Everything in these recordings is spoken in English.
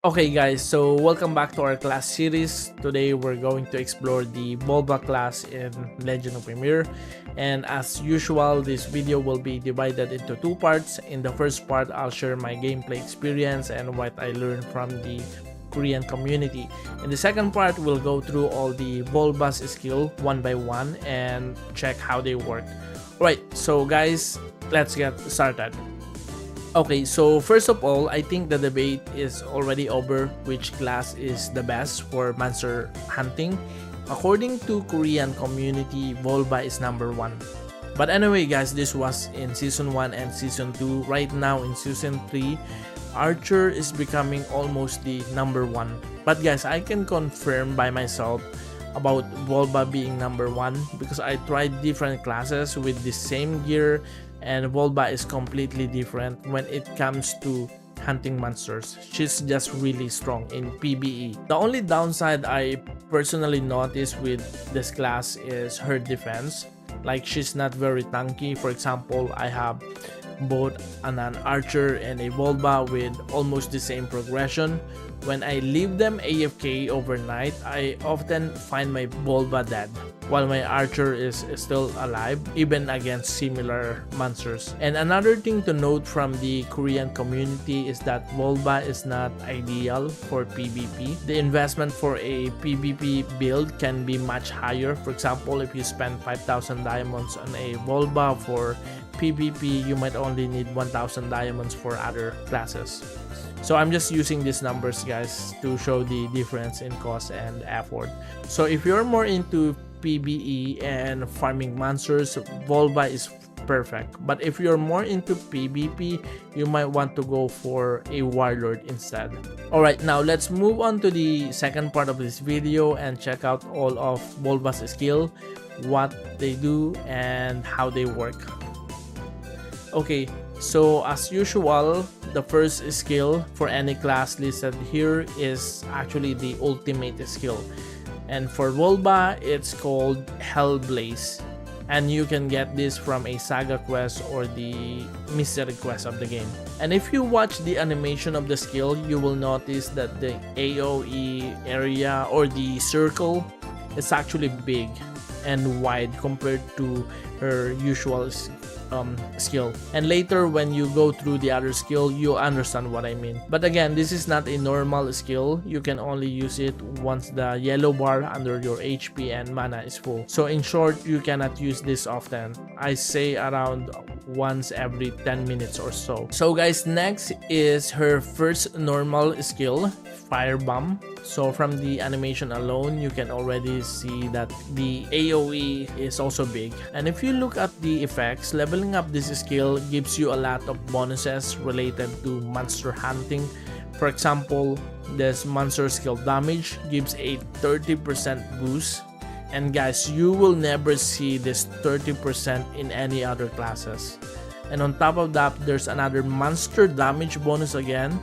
Okay guys, so welcome back to our class series. Today we're going to explore the Volva class in Legend of Ymir. And as usual, this video will be divided into two parts. In the first part, I'll share my gameplay experience and what I learned from the Korean community. In the second part, we'll go through all the Volva's skill one by one and check how they work. Alright, so guys, let's get started. Okay, so first of all, I think the debate is already over which class is the best for monster hunting. According to Korean community, Volva is number 1. But anyway guys, this was in season 1 and season 2. Right now in season 3, Archer is becoming almost the number 1. But guys, I can confirm by myself about Volva being number 1 because I tried different classes with the same gear, and Volva is completely different when it comes to hunting monsters. She's just really strong in PvE. The only downside I personally noticed with this class is her defense. Like, she's not very tanky. For example, I have both an archer and a Volva with almost the same progression. When I leave them AFK overnight, I often find my Volva dead, while my archer is still alive, even against similar monsters. And another thing to note from the Korean community is that Volva is not ideal for PvP. The investment for a PvP build can be much higher. For example, if you spend 5,000 diamonds on a Volva for PvP, you might only need 1,000 diamonds for other classes. So I'm just using these numbers guys to show the difference in cost and effort. So if you're more into PvE and farming monsters, Volva is perfect. But if you're more into PvP, you might want to go for a warlord instead. Alright, now let's move on to the second part of this video and check out all of Volva's skill, what they do, and how they work. Okay, so as usual, the first skill for any class listed here is actually the ultimate skill. And for Volva, it's called Hellblaze. And you can get this from a saga quest or the mystery quest of the game. And if you watch the animation of the skill, you will notice that the AoE area or the circle is actually big and wide compared to her usual skill. And later when you go through the other skill, you'll understand what I mean. But again, this is not a normal skill. You can only use it once the yellow bar under your HP and mana is full. So in short, you cannot use this often. I say around once every 10 minutes or so. So guys, next is her first normal skill, Firebomb. So from the animation alone, you can already see that the AoE is also big. And if you look at the effects, leveling up this skill gives you a lot of bonuses related to monster hunting. For example, this monster skill damage gives a 30% boost. And guys, you will never see this 30% in any other classes. And on top of that, there's another monster damage bonus again.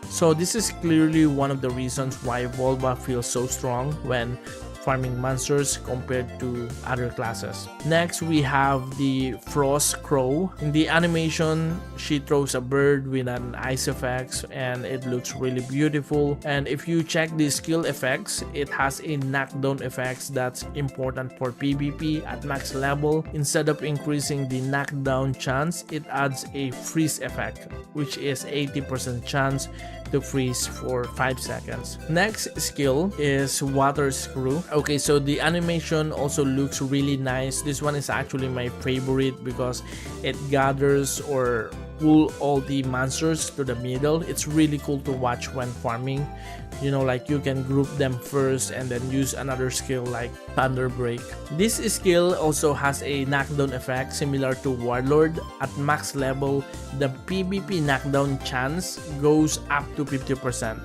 So this is clearly one of the reasons why Volva feels so strong when farming monsters compared to other classes. Next, we have the Frost Crow. In the animation, she throws a bird with an ice effects and it looks really beautiful. And if you check the skill effects, it has a knockdown effects that's important for PvP at max level. Instead of increasing the knockdown chance, it adds a freeze effect, which is 80% chance to freeze for 5 seconds. Next skill is Water Screw. Okay, so the animation also looks really nice. This one is actually my favorite because it gathers or pull all the monsters to the middle. It's really cool to watch when farming. You know, like you can group them first and then use another skill like Thunder Break. This skill also has a knockdown effect similar to Warlord. At max level, the PvP knockdown chance goes up to 50%.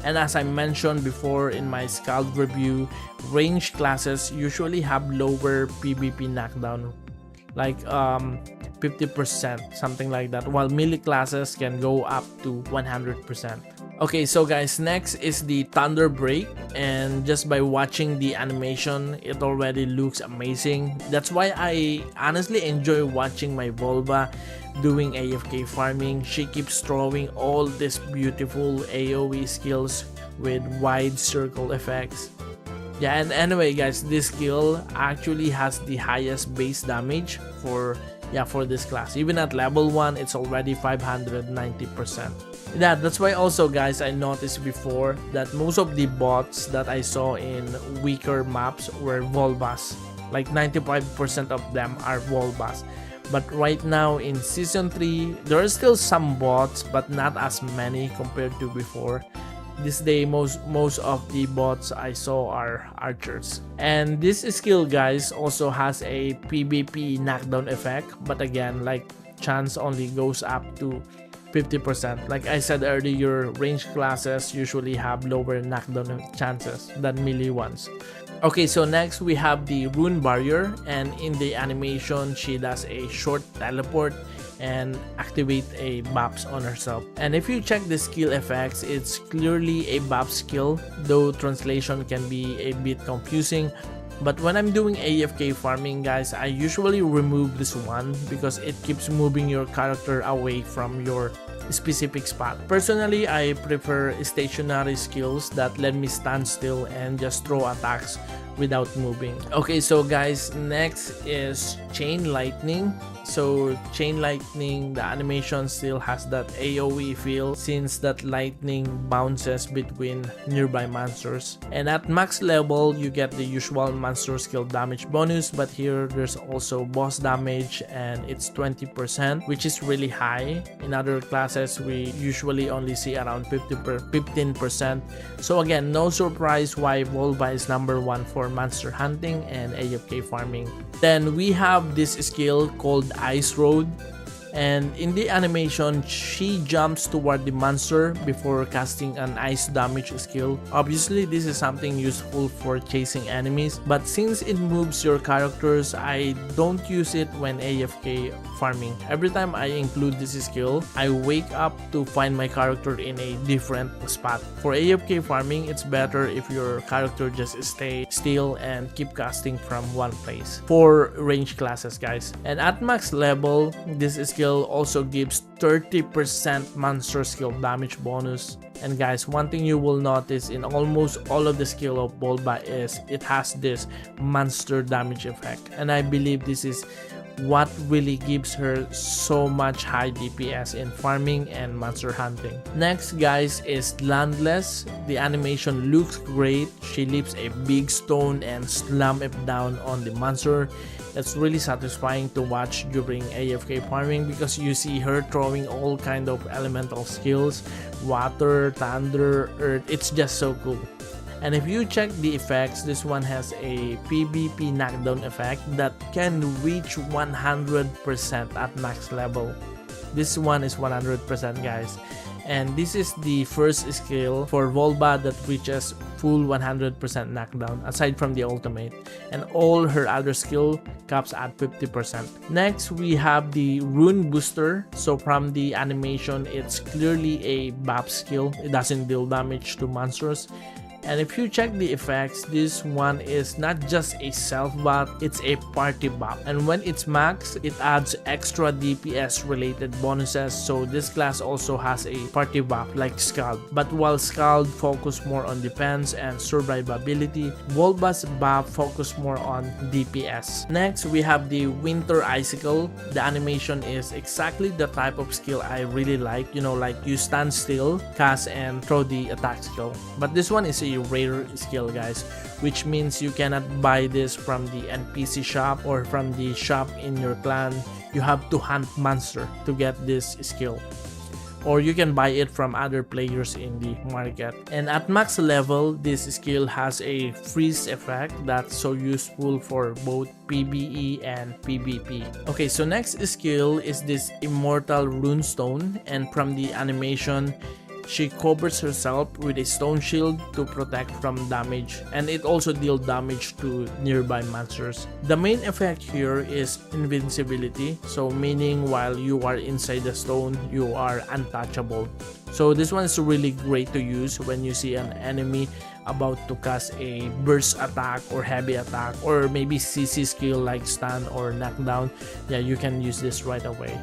And as I mentioned before in my Scald review, ranged classes usually have lower PvP knockdown, like 50%, something like that, while melee classes can go up to 100%. Okay, so guys, next is the Thunder Break, and just by watching the animation, it already looks amazing. That's why I honestly enjoy watching my Volva doing AFK farming. She keeps throwing all these beautiful AoE skills with wide circle effects. Yeah, and anyway guys, this skill actually has the highest base damage for this class. Even at level 1, it's already 590%. Yeah, that's why also guys, I noticed before that most of the bots that I saw in weaker maps were Volvas. Like 95% of them are Volvas. But right now in Season 3, there are still some bots, but not as many compared to before. This day, most of the bots I saw are archers. And this skill guys also has a PvP knockdown effect, but again, like, chance only goes up to 50%. Like I said earlier, ranged classes usually have lower knockdown chances than melee ones. Okay, so next we have the Rune Barrier, and in the animation she does a short teleport and activate a BAPS on herself. And if you check the skill effects, it's clearly a BAPS skill, though translation can be a bit confusing. But when I'm doing AFK farming guys, I usually remove this one because it keeps moving your character away from your specific spot. Personally, I prefer stationary skills that let me stand still and just throw attacks without moving. Okay, so guys, next is Chain Lightning. So Chain Lightning, the animation still has that AoE feel since that lightning bounces between nearby monsters. And at max level, you get the usual monster skill damage bonus, but here there's also boss damage and it's 20%, which is really high. In other classes, we usually only see around 15%. So again, no surprise why Volva is number 1 for monster hunting and AFK farming. Then we have this skill called Ice Road, and in the animation she jumps toward the monster before casting an ice damage skill. Obviously this is something useful for chasing enemies, but since it moves your characters, I don't use it when AFK farming. Every time I include this skill, I wake up to find my character in a different spot. For AFK farming, it's better if your character just stay still and keep casting from one place. For range classes guys, and at max level, this skill also gives 30% monster skill damage bonus. And guys, one thing you will notice in almost all of the skill of Volva is it has this monster damage effect, and I believe this is what really gives her so much high DPS in farming and monster hunting. Next guys is Landless. The animation looks great. She lifts a big stone and slam it down on the monster. It's really satisfying to watch during AFK farming because you see her throwing all kind of elemental skills, water, thunder, earth. It's just so cool. And if you check the effects, this one has a PvP knockdown effect that can reach 100% at max level. This one is 100% guys. And this is the first skill for Volva that reaches full 100% knockdown aside from the ultimate, and all her other skill caps at 50%. Next we have the Rune Booster. So from the animation, it's clearly a buff skill. It doesn't deal damage to monsters. And if you check the effects, this one is not just a self buff, it's a party buff. And when it's max, it adds extra DPS related bonuses. So this class also has a party buff like Scald. But while Scald focus more on defense and survivability, Volva's buff focus more on DPS. Next, we have the Winter Icicle. The animation is exactly the type of skill I really like. You know, like you stand still, cast and throw the attack skill. But this one is a rare skill guys, which means you cannot buy this from the NPC shop or from the shop in your clan. You have to hunt monster to get this skill, or you can buy it from other players in the market. And at max level, this skill has a freeze effect that's so useful for both PvE and PvP. Okay, so next skill is this Immortal Runestone, and from the animation, she covers herself with a stone shield to protect from damage, and it also deals damage to nearby monsters. The main effect here is invincibility, so meaning while you are inside the stone, you are untouchable. So this one is really great to use when you see an enemy about to cast a burst attack or heavy attack, or maybe CC skill like stun or knockdown. Yeah, you can use this right away.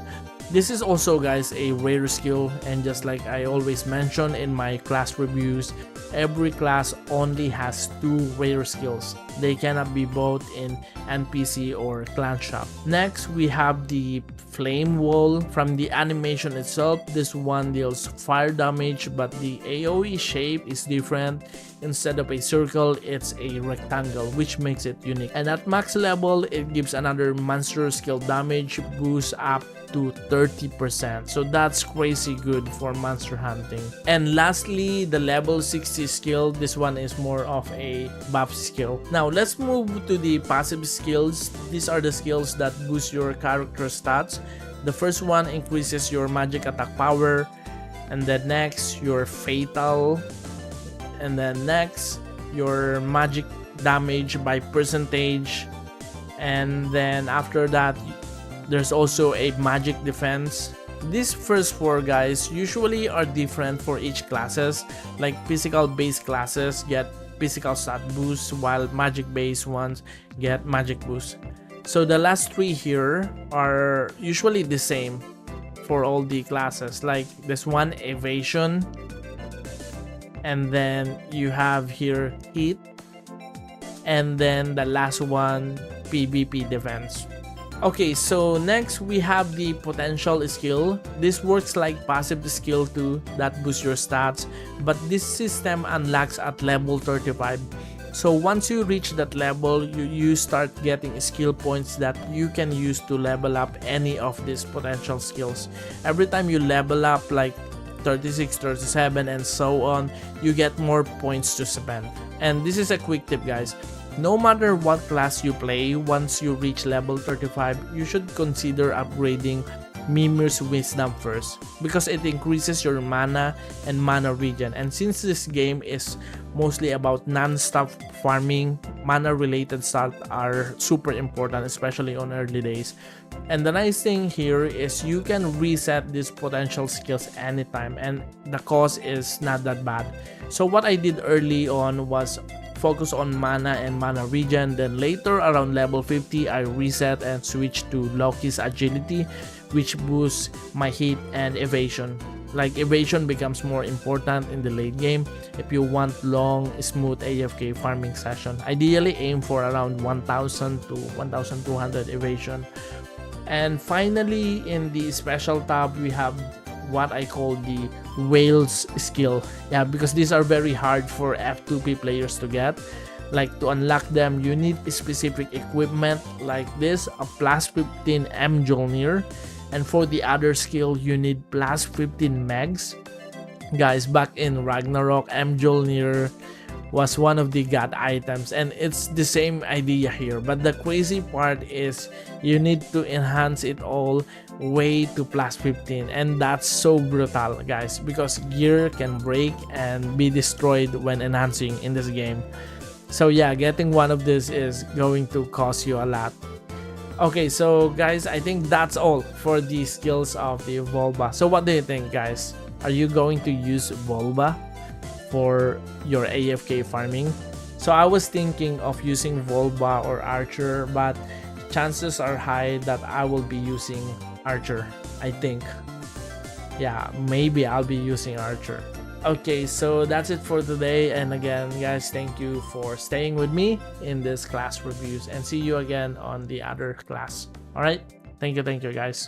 This is also, guys, a rare skill, and just like I always mention in my class reviews, every class only has 2 rare skills. They cannot be both in NPC or clan shop. Next, we have the flame wall. From the animation itself, this one deals fire damage, but the AoE shape is different. Instead of a circle, it's a rectangle, which makes it unique. And at max level, it gives another monster skill damage boost up to 30%. So that's crazy good for monster hunting. And lastly, the level 60 skill. This one is more of a buff skill. Now let's move to the passive skills. These are the skills that boost your character stats. The first one increases your magic attack power, and then next your fatal, and then next your magic damage by percentage, and then after that there's also a magic defense. These first 4, guys, usually are different for each classes. Like physical based classes get physical stat boost, while magic based ones get magic boost. So the last 3 here are usually the same for all the classes. Like this one, evasion, and then you have here heat, and then the last one, PvP defense. Okay, so next we have the potential skill. This works like passive skill too, that boosts your stats, but this system unlocks at level 35. So once you reach that level, you start getting skill points that you can use to level up any of these potential skills. Every time you level up like 36, 37 and so on, you get more points to spend. And this is a quick tip, guys. No matter what class you play, once you reach level 35, you should consider upgrading Ymir's Wisdom first, because it increases your mana and mana regen. And since this game is mostly about non-stop farming, mana related stats are super important, especially on early days. And the nice thing here is you can reset these potential skills anytime, and the cost is not that bad. So what I did early on was focus on mana and mana regen, then later around level 50 I reset and switched to Loki's agility, which boosts my hit and evasion. Like evasion becomes more important in the late game if you want long, smooth AFK farming session. Ideally aim for around 1000 to 1200 evasion. And finally, in the special tab, we have what I call the whales skill. Yeah, because these are very hard for F2P players to get. Like to unlock them, you need specific equipment like this, a plus 15 Mjolnir. And for the other skill, you need plus 15 megs. Guys, back in Ragnarok, Mjolnir was one of the god items, and it's the same idea here, but the crazy part is you need to enhance it all way to plus 15, and that's so brutal, guys, because gear can break and be destroyed when enhancing in this game. So yeah, getting one of this is going to cost you a lot. Okay, so guys, I think that's all for the skills of the Volva. So what do you think, guys? Are you going to use Volva for your AFK farming? So I was thinking of using Volva or Archer, but chances are high that I will be using Archer, I think. Yeah, maybe I'll be using Archer. Okay, so that's it for today, and again, guys, thank you for staying with me in this class reviews, and see you again on the other class. All right, thank you guys.